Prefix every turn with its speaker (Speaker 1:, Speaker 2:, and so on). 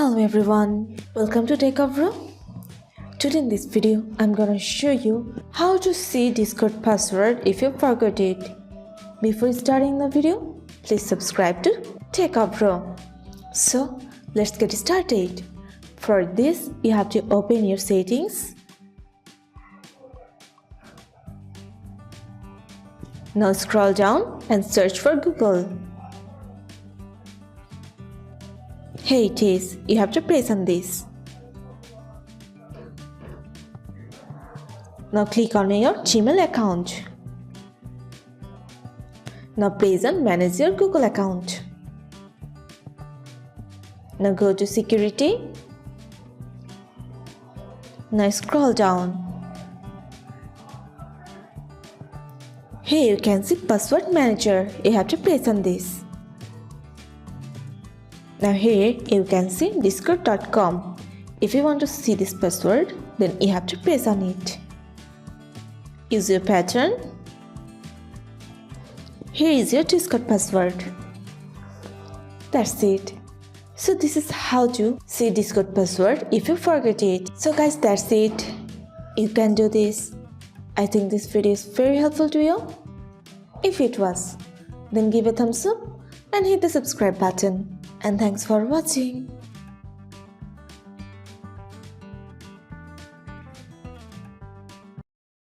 Speaker 1: Hello everyone, welcome to TechAvro. Today in this video, I'm gonna show you how to see Discord password if you forgot it. Before starting the video, please subscribe to TechAvro. So let's get started. For this, you have to open your settings. Now scroll down and search for Google. Here it is, you have to press on this. Now click on your Gmail account. Now press on manage your Google account. Now go to security. Now scroll down. Here you can see password manager, you have to press on this. Now here you can see discord.com. If you want to see this password, then you have to press on it. Use your pattern. Here is your Discord password. That's it. So this is how to see Discord password if you forget it. So guys, that's it. You can do this. I think this video is very helpful to you. If it was, then give a thumbs up and hit the subscribe button. And thanks for watching.